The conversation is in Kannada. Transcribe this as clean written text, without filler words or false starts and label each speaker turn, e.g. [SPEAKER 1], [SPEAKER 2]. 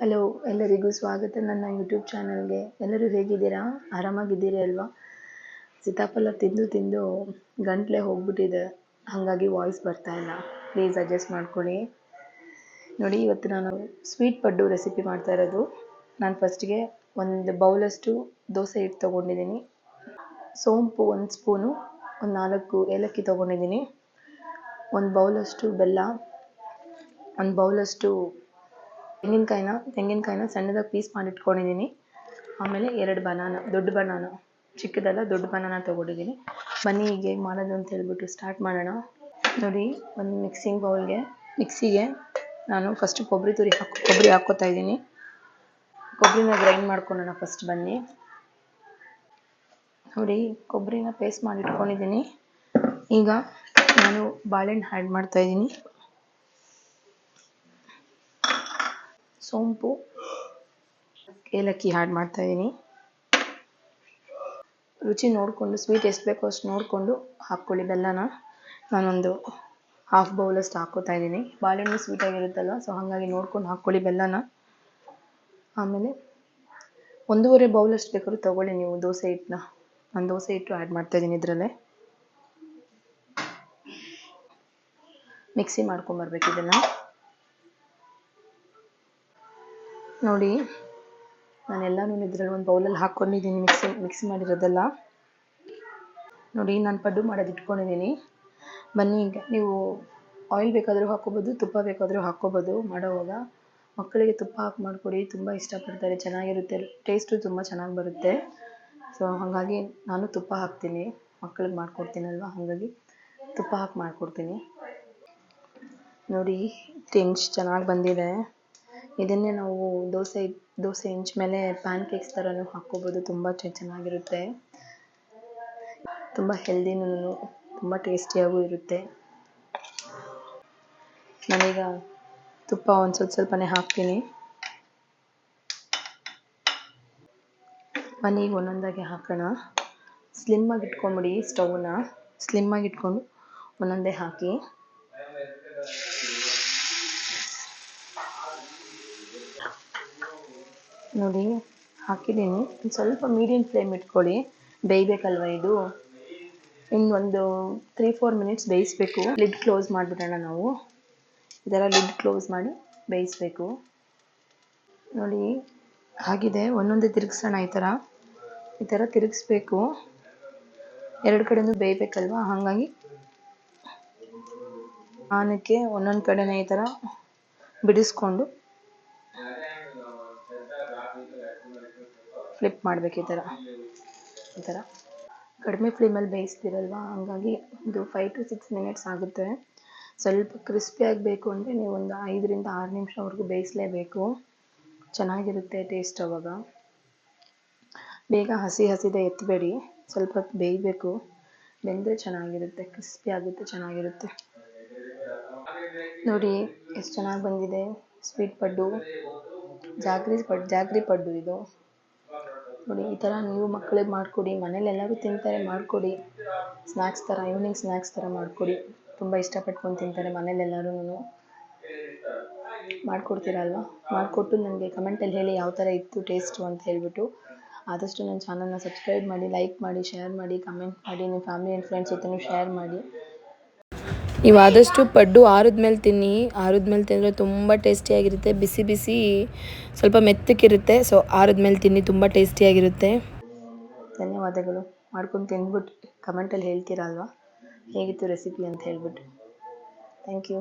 [SPEAKER 1] ಹಲೋ, ಎಲ್ಲರಿಗೂ ಸ್ವಾಗತ ನನ್ನ ಯೂಟ್ಯೂಬ್ ಚಾನಲ್ಗೆ. ಎಲ್ಲರೂ ಹೇಗಿದ್ದೀರಾ? ಆರಾಮಾಗಿದ್ದೀರಿ ಅಲ್ವಾ? ಸೀತಾಫಲ ತಿಂದು ತಿಂದು ಗಂಟ್ಲೆ ಹೋಗ್ಬಿಟ್ಟಿದೆ, ಹಾಗಾಗಿ ವಾಯ್ಸ್ ಬರ್ತಾ ಇಲ್ಲ. ಪ್ಲೀಸ್ ಅಡ್ಜಸ್ಟ್ ಮಾಡ್ಕೊಳ್ಳಿ. ನೋಡಿ, ಇವತ್ತು ನಾನು ಸ್ವೀಟ್ ಪಡ್ಡು ರೆಸಿಪಿ ಮಾಡ್ತಾ ಇರೋದು. ನಾನು ಫಸ್ಟ್ಗೆ ಒಂದು ಬೌಲಷ್ಟು ದೋಸೆ ಹಿಟ್ಟು ತೊಗೊಂಡಿದ್ದೀನಿ, ಸೋಂಪು 1 ಸ್ಪೂನು, ಒಂದು 4 ಏಲಕ್ಕಿ ತೊಗೊಂಡಿದ್ದೀನಿ, ಒಂದು ಬೌಲಷ್ಟು ಬೆಲ್ಲ, ಒಂದು ಬೌಲಷ್ಟು ತೆಂಗಿನಕಾಯಿನ ಸಣ್ಣದಾಗಿ ಪೀಸ್ ಮಾಡಿ ಇಟ್ಕೊಂಡಿದ್ದೀನಿ. ಆಮೇಲೆ 2 ಬನಾನ, ದೊಡ್ಡ ಬನಾನ, ಚಿಕ್ಕದಲ್ಲ ದೊಡ್ಡ ಬನಾನ ತೊಗೊಂಡಿದ್ದೀನಿ. ಬನ್ನಿ ಈಗ ಹೇಗೆ ಮಾಡೋದು ಅಂತ ಹೇಳ್ಬಿಟ್ಟು ಸ್ಟಾರ್ಟ್ ಮಾಡೋಣ. ನೋಡಿ, ಒಂದು ಮಿಕ್ಸಿಗೆ ನಾನು ಫಸ್ಟ್ ಕೊಬ್ಬರಿ ಹಾಕ್ಕೋತಾ ಇದ್ದೀನಿ. ಕೊಬ್ಬರಿನ ಗ್ರೈಂಡ್ ಮಾಡ್ಕೊಳ್ಳೋಣ ಫಸ್ಟ್. ಬನ್ನಿ ನೋಡಿ, ಕೊಬ್ಬರಿನ ಪೇಸ್ಟ್ ಮಾಡಿ ಇಟ್ಕೊಂಡಿದ್ದೀನಿ. ಈಗ ನಾನು ಬಾಳೆಹಣ್ಣು ಆ್ಯಡ್ ಮಾಡ್ತಾ ಇದ್ದೀನಿ, ಸೋಂಪು, ಏಲಕ್ಕಿ ಆ್ಯಡ್ ಮಾಡ್ತಾ ಇದ್ದೀನಿ. ರುಚಿ ನೋಡಿಕೊಂಡು, ಸ್ವೀಟ್ ಎಷ್ಟು ಬೇಕೋ ಅಷ್ಟು ನೋಡಿಕೊಂಡು ಹಾಕ್ಕೊಳ್ಳಿ. ಬೆಲ್ಲನ ನಾನೊಂದು ಹಾಫ್ ಬೌಲಷ್ಟು ಹಾಕ್ಕೋತಾ ಇದ್ದೀನಿ. ಬಾಳೆಹಣ್ಣು ಸ್ವೀಟಾಗಿರುತ್ತಲ್ಲ, ಸೊ ಹಾಗಾಗಿ ನೋಡ್ಕೊಂಡು ಹಾಕ್ಕೊಳ್ಳಿ ಬೆಲ್ಲನ. ಆಮೇಲೆ 1.5 ಬೌಲಷ್ಟು ಬೇಕಾದ್ರೂ ತೊಗೊಳ್ಳಿ ನೀವು ದೋಸೆ ಹಿಟ್ಟನ್ನ. ನಾನು ದೋಸೆ ಹಿಟ್ಟು ಆ್ಯಡ್ ಮಾಡ್ತಾ ಇದ್ದೀನಿ ಇದರಲ್ಲೇ. ಮಿಕ್ಸಿ ಮಾಡ್ಕೊಂಬರ್ಬೇಕು ಇದನ್ನು. ನೋಡಿ, ನಾನೆಲ್ಲನೂ ಇದರಲ್ಲಿ ಒಂದು ಬೌಲಲ್ಲಿ ಹಾಕ್ಕೊಂಡಿದ್ದೀನಿ, ಮಿಕ್ಸಿ ಮಾಡಿರೋದೆಲ್ಲ. ನೋಡಿ, ನಾನು ಪಡ್ಡು ಮಾಡೋದು ಇಟ್ಕೊಂಡಿದ್ದೀನಿ. ಬನ್ನಿ, ಈಗ ನೀವು ಆಯಿಲ್ ಬೇಕಾದರೂ ಹಾಕ್ಕೋಬೋದು, ತುಪ್ಪ ಬೇಕಾದರೂ ಹಾಕ್ಕೋಬೋದು. ಮಾಡೋವಾಗ ಮಕ್ಕಳಿಗೆ ತುಪ್ಪ ಹಾಕಿ ಮಾಡಿಕೊಡಿ, ತುಂಬ ಇಷ್ಟಪಡ್ತಾರೆ, ಚೆನ್ನಾಗಿರುತ್ತೆ, ಟೇಸ್ಟು ತುಂಬ ಚೆನ್ನಾಗಿ ಬರುತ್ತೆ. ಸೊ ಹಾಗಾಗಿ ನಾನು ತುಪ್ಪ ಹಾಕ್ತೀನಿ, ಮಕ್ಕಳಿಗೆ ಮಾಡಿಕೊಡ್ತೀನಲ್ವ, ಹಾಗಾಗಿ ತುಪ್ಪ ಹಾಕಿ ಮಾಡಿಕೊಡ್ತೀನಿ. ನೋಡಿ, ಹೆಂಚು ಚೆನ್ನಾಗಿ ಬಂದಿದೆ. ಇದನ್ನೇ ನಾವು ದೋಸೆ ಹೆಂಚು ಮೇಲೆ ಪ್ಯಾನ್ ಕೇಕ್ಸ್ ಥರನೂ ಹಾಕ್ಕೋಬೋದು, ತುಂಬ ಚೆನ್ನಾಗಿರುತ್ತೆ, ತುಂಬ ಹೆಲ್ದಿನೂ, ತುಂಬ ಟೇಸ್ಟಿಯಾಗೂ ಇರುತ್ತೆ. ನಾನೀಗ ತುಪ್ಪ ಒಂದು ಸ್ವಲ್ಪನೇ ಹಾಕ್ತೀನಿ. ಬನ್ನಿ ಈಗ ಒಂದೊಂದಾಗಿ ಹಾಕೋಣ. ಸ್ಲಿಮ್ಮಾಗಿ ಇಟ್ಕೊಂಬಿಡಿ, ಸ್ಟವ್ನ ಸ್ಲಿಮ್ಮಾಗಿ ಇಟ್ಕೊಂಡು ಒಂದೊಂದೇ ಹಾಕಿ. ನೋಡಿ, ಹಾಕಿದ್ದೀನಿ. ಒಂದು ಸ್ವಲ್ಪ ಮೀಡಿಯಮ್ ಫ್ಲೇಮ್ ಇಟ್ಕೊಳ್ಳಿ, ಬೇಯಬೇಕಲ್ವ ಇದು. ಇನ್ನೊಂದು 3-4 ಮಿನಿಟ್ಸ್ ಬೇಯಿಸಬೇಕು. ಲಿಡ್ ಕ್ಲೋಸ್ ಮಾಡಿಬಿಡೋಣ ನಾವು. ಈ ಥರ ಲಿಡ್ ಕ್ಲೋಸ್ ಮಾಡಿ ಬೇಯಿಸಬೇಕು. ನೋಡಿ, ಆಗಿದೆ. ಒಂದೊಂದೇ ತಿರುಗಿಸೋಣ, ಈ ಥರ ತಿರುಗಿಸ್ಬೇಕು. 2 ಕಡೆನೂ ಬೇಯಬೇಕಲ್ವ, ಹಾಗಾಗಿ ಆನಕ್ಕೆ ಒಂದೊಂದು ಕಡೆನೇ ಈ ಥರ ಬಿಡಿಸ್ಕೊಂಡು ಫ್ಲಿಪ್ ಮಾಡಬೇಕು. ಈ ಥರ ಕಡಿಮೆ ಫ್ಲೇಮಲ್ಲಿ ಬೇಯಿಸ್ತೀರಲ್ವ, ಹಾಗಾಗಿ ಇದು 5 to 6 ಮಿನಿಟ್ಸ್ ಆಗುತ್ತೆ. ಸ್ವಲ್ಪ ಕ್ರಿಸ್ಪಿ ಆಗಬೇಕು ಅಂದರೆ ನೀವು ಒಂದು 5ರಿಂದ 6 ನಿಮಿಷವರೆಗೂ ಬೇಯಿಸಲೇಬೇಕು, ಚೆನ್ನಾಗಿರುತ್ತೆ ಟೇಸ್ಟ್. ಅವಾಗ ಬೇಗ ಹಸಿದೆ ಎತ್ತಬೇಡಿ, ಸ್ವಲ್ಪ ಹೊತ್ತು ಬೇಯಬೇಕು. ಬೆಂದರೆ ಚೆನ್ನಾಗಿರುತ್ತೆ, ಕ್ರಿಸ್ಪಿ ಆಗುತ್ತೆ, ಚೆನ್ನಾಗಿರುತ್ತೆ. ನೋಡಿ, ಎಷ್ಟು ಚೆನ್ನಾಗಿ ಬಂದಿದೆ ಸ್ವೀಟ್ ಪಡ್ಡು, ಜಾಗ್ರಿ ಪಡ್ಡು ಇದು. ನೋಡಿ, ಈ ಥರ ನೀವು ಮಕ್ಕಳಿಗೆ ಮಾಡಿಕೊಡಿ, ಮನೇಲಿ ಎಲ್ಲರೂ ತಿಂತಾರೆ, ಮಾಡಿಕೊಡಿ. ಸ್ನ್ಯಾಕ್ಸ್ ಥರ, ಈವ್ನಿಂಗ್ ಸ್ನ್ಯಾಕ್ಸ್ ಥರ ಮಾಡಿಕೊಡಿ, ತುಂಬ ಇಷ್ಟಪಟ್ಕೊಂಡು ತಿಂತಾರೆ ಮನೇಲೆಲ್ಲರೂ. ಮಾಡಿಕೊಡ್ತೀರಲ್ವ, ಮಾಡಿಕೊಟ್ಟು ನನಗೆ ಕಮೆಂಟಲ್ಲಿ ಹೇಳಿ ಯಾವ ಥರ ಇತ್ತು ಟೇಸ್ಟು ಅಂತ ಹೇಳ್ಬಿಟ್ಟು. ಆದಷ್ಟು ನನ್ನ ಚಾನಲ್ನ ಸಬ್ಸ್ಕ್ರೈಬ್ ಮಾಡಿ, ಲೈಕ್ ಮಾಡಿ, ಶೇರ್ ಮಾಡಿ, ಕಮೆಂಟ್ ಮಾಡಿ, ನಿಮ್ಮ ಫ್ಯಾಮಿಲಿ ಆ್ಯಂಡ್ ಫ್ರೆಂಡ್ಸ್ ಜೊತೆನೂ ಶೇರ್ ಮಾಡಿ. ನೀವು ಆದಷ್ಟು ಪಡ್ಡು ಆರಿದ್ಮೇಲೆ ತಿನ್ನಿ. ಆರಿದ್ಮೇಲೆ ತಿಂದರೆ ತುಂಬ ಟೇಸ್ಟಿಯಾಗಿರುತ್ತೆ, ಬಿಸಿ ಬಿಸಿ ಸ್ವಲ್ಪ ಮೆತ್ತಕ್ಕಿರುತ್ತೆ. ಸೊ ಆರಿದ್ಮೇಲೆ ತಿನ್ನಿ, ತುಂಬ ಟೇಸ್ಟಿಯಾಗಿರುತ್ತೆ. ಧನ್ಯವಾದಗಳು. ಮಾಡ್ಕೊಂಡು ತಿಂದ್ಬಿಟ್ಟು ಕಮೆಂಟಲ್ಲಿ ಹೇಳ್ತೀರಲ್ವ ಹೇಗಿತ್ತು ರೆಸಿಪಿ ಅಂತ ಹೇಳ್ಬಿಟ್ಟು. Thank you.